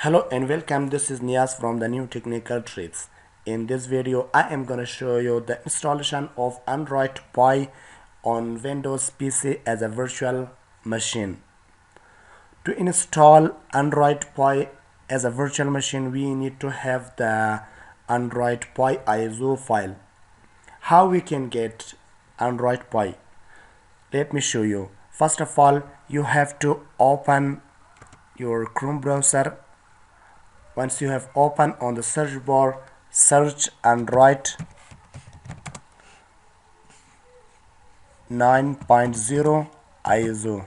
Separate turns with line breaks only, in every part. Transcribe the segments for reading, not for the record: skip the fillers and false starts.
Hello and welcome. This is Nias from the New Technical Tricks. In this video, I am going to show you the installation of Android Pie on Windows PC as a virtual machine. To install Android Pie as a virtual machine, we need to have the Android Pie ISO file. How we can get Android Pie? Let me show you. First of all, you have to open your Chrome browser. Once you have opened, on the search bar, search Android 9.0 ISO.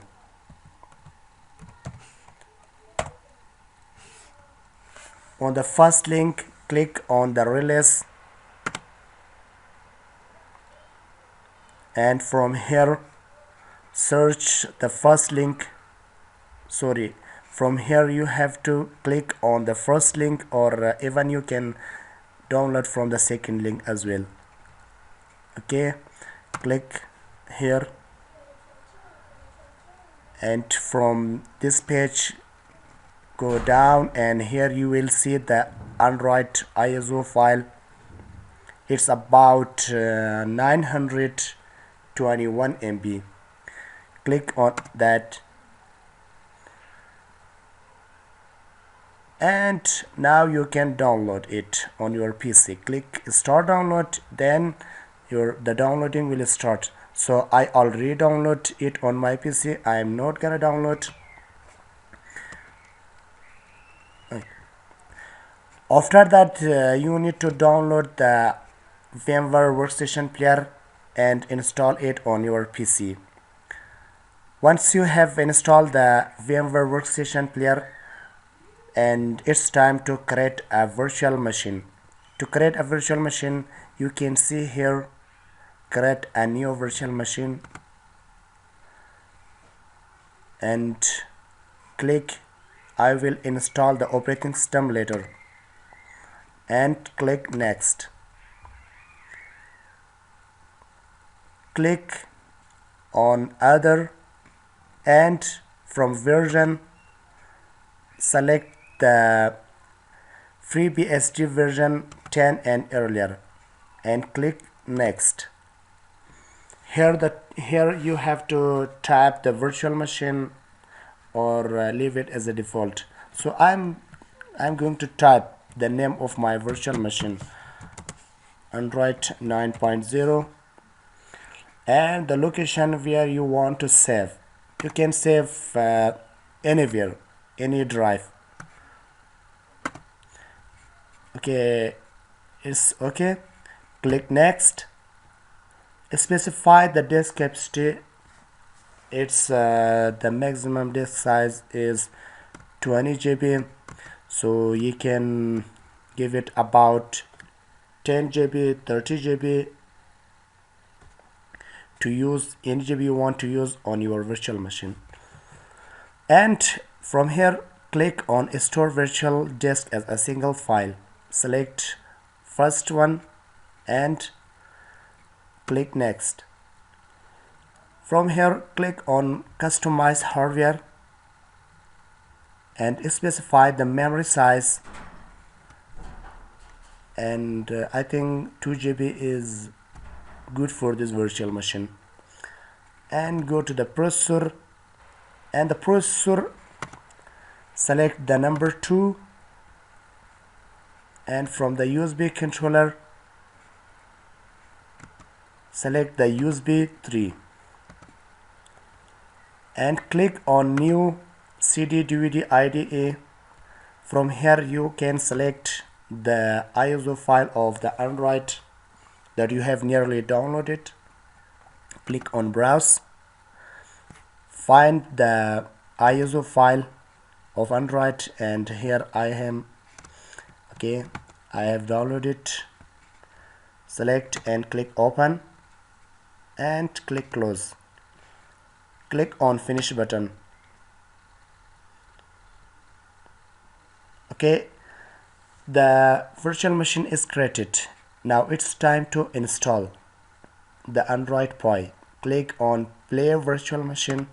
On the first link, click on the release, and from here search the first link. From here you have to click on the first link, or even you can download from the second link as well. Okay, click here, and from this page go down, and here you will see the Android ISO file. It's about 921 MB. Click on that, and now you can download it on your PC. Click start download, then the downloading will start. So I already download it on my PC. I am not gonna download. After that, you need to download the VMware workstation player and install it on your PC. Once you have installed the VMware workstation player, and it's time to create a virtual machine. To create a virtual machine, you can see here, create a new virtual machine, and click I will install the operating system later, and click next. Click on other, and from version select the FreeBSD version 10 and earlier, and click next. Here you have to type the virtual machine, or leave it as a default. So I'm going to type the name of my virtual machine, Android 9.0, and the location where you want to save. You can save anywhere, any drive. Okay, it's okay. Click next. Specify the disk capacity. It's the maximum disk size is 20 GB, so you can give it about 10 GB, 30 GB to use any GB you want to use on your virtual machine. And from here, click on store virtual disk as a single file. Select first one and click next. From here, click on customize hardware and specify the memory size, and I think 2 GB is good for this virtual machine. And go to the processor, and the processor select the number 2, and from the USB controller select the USB 3, and click on new CD DVD IDE. From here you can select the ISO file of the Android that you have nearly downloaded. Click on browse, find the ISO file of Android, and here I am. Okay, I have downloaded. Select and click open, and click close. Click on finish button. Okay, the virtual machine is created. Now it's time to install the Android Pie. Click on play virtual machine,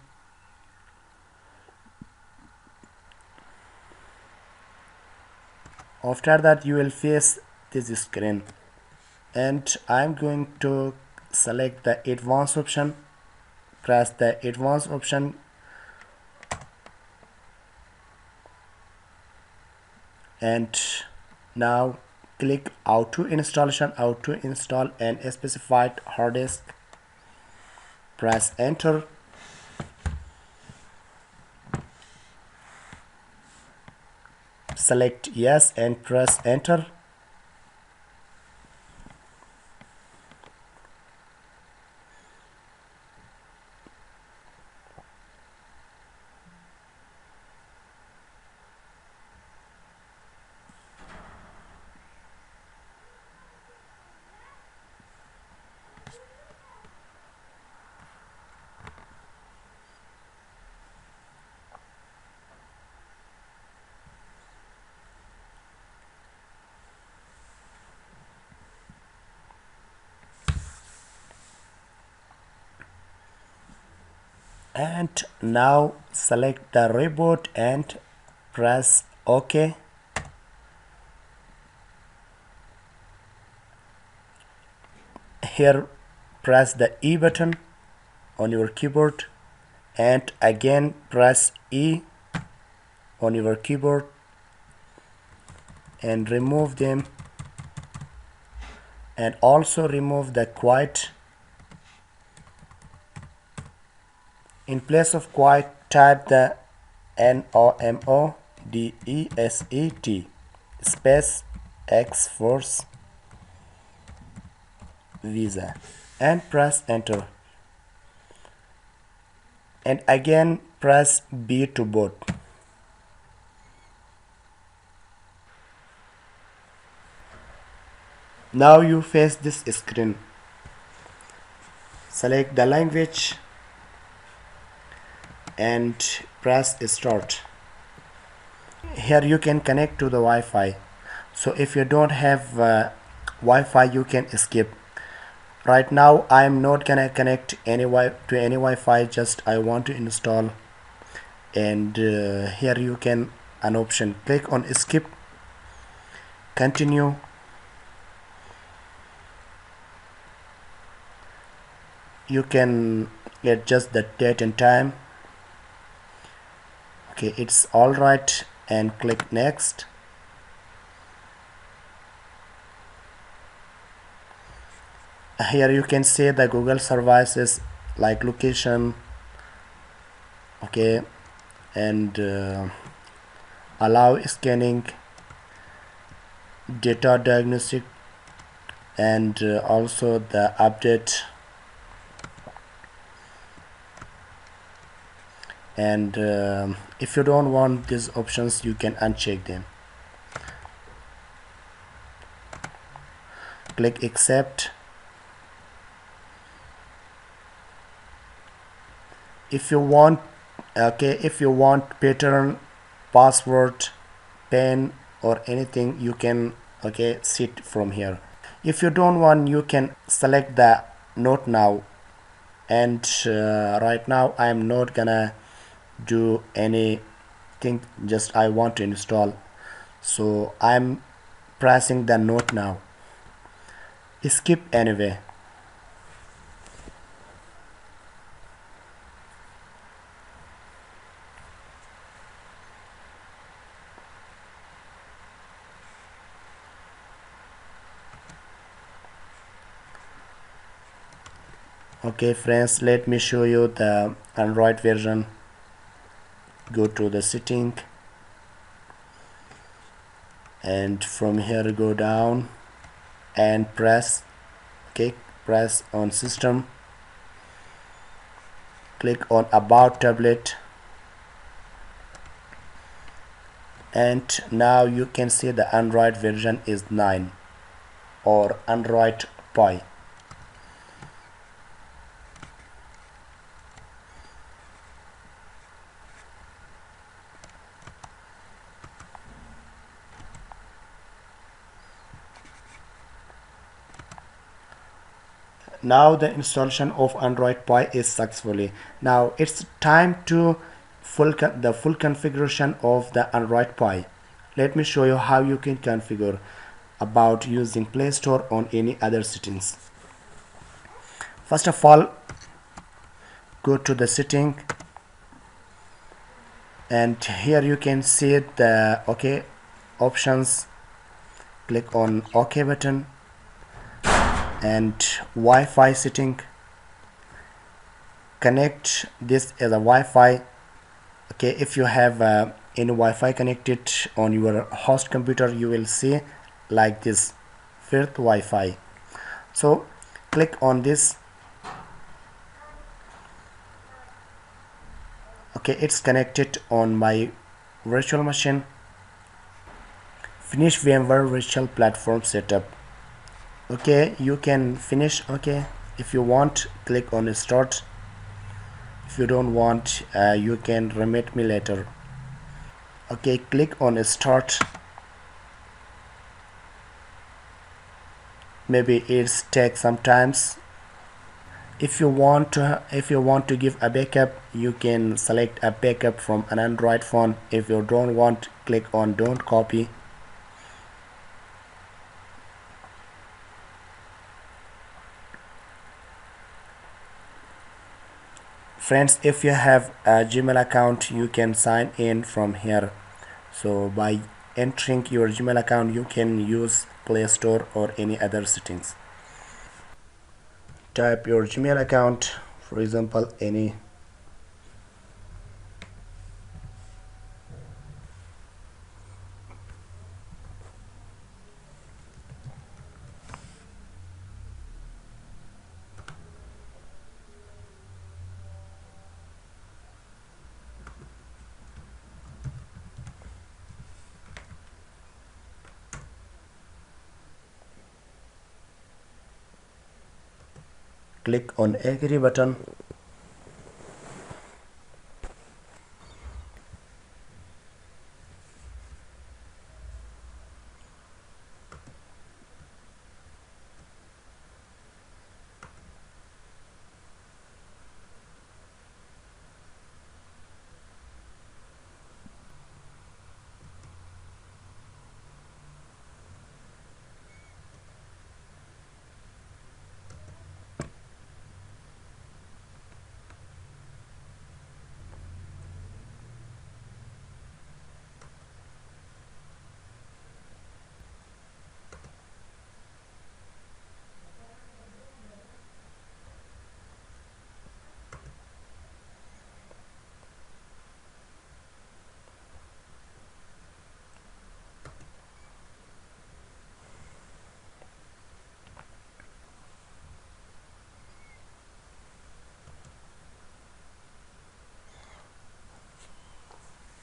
After that you will face this screen, and I'm going to select the advanced option. Press the advanced option, and now click auto installation, auto install and specified hard disk. Press enter, select yes and press enter. And now select the reboot and press OK. Here press the E button on your keyboard, and again press E on your keyboard and remove them, and also remove the quiet. In place of quiet, type the NOMODESET space X Force Visa and press enter, and again press B to boot. Now you face this screen. Select the language and press start. Here you can connect to the Wi-Fi, so if you don't have Wi-Fi you can skip. Right now I am not gonna connect to any Wi-Fi, just I want to install, and here you can an option, click on skip, continue, you can adjust the date and time. Okay, it's all right, and click next. Here you can see the Google services like location, okay, and allow scanning, data diagnostic, and also the update, and if you don't want these options you can uncheck them. Click accept. If you want, okay, if you want pattern, password, pen or anything, you can sit from here. If you don't want, you can select the note now, and right now I am not gonna do anything, just I want to install, so I'm pressing the note now. Skip anyway. Okay friends, let me show you the Android version. Go to the setting, and from here go down and press press on system, click on about tablet, and now you can see the Android version is 9 or Android Pie. Now the installation of Android Pie is successfully. Now it's time to the full configuration of the Android Pie. Let me show you how you can configure about using Play Store on any other settings. First of all, go to the setting, and here you can see the OK options. Click on OK button, and Wi-Fi setting. Connect this as a Wi-Fi. Okay, if you have any Wi-Fi connected on your host computer, you will see like this first Wi-Fi. So click on this. Okay, it's connected on my virtual machine. Finish VMware virtual platform setup. Okay, you can finish. Okay, if you want, click on start. If you don't want, you can remit me later. Okay, click on start. Maybe it's take some times. If you want to give a backup, you can select a backup from an Android phone. If you don't want, click on don't copy. Friends, if you have a Gmail account, you can sign in from here. So by entering your Gmail account, you can use Play Store or any other settings. Type your Gmail account, for example, any. Click on agree button.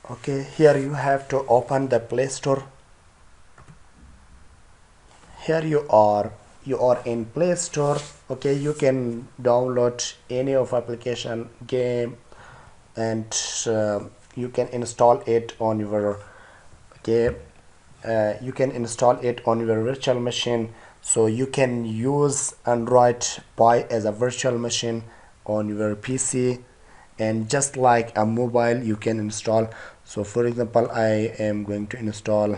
Okay, here you have to open the Play Store. Here you are in Play Store. Okay, you can download any of application, game, and you can install it on your. Okay, you can install it on your virtual machine. So you can use Android Pie as a virtual machine on your PC, and just like a mobile you can install. So for example, I am going to install.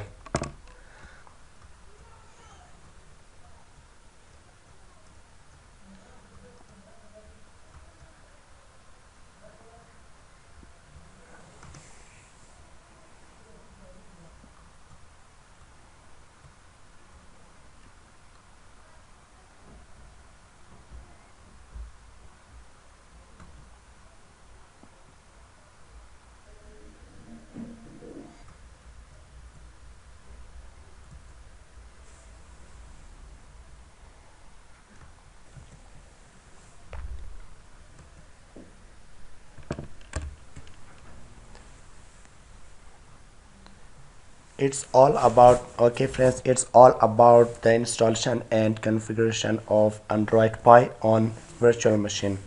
It's all about, okay friends, it's all about the installation and configuration of Android Pie on virtual machine.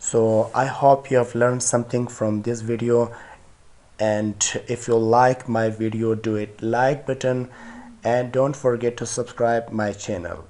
So I hope you have learned something from this video, and if you like my video, do it like button, and don't forget to subscribe my channel.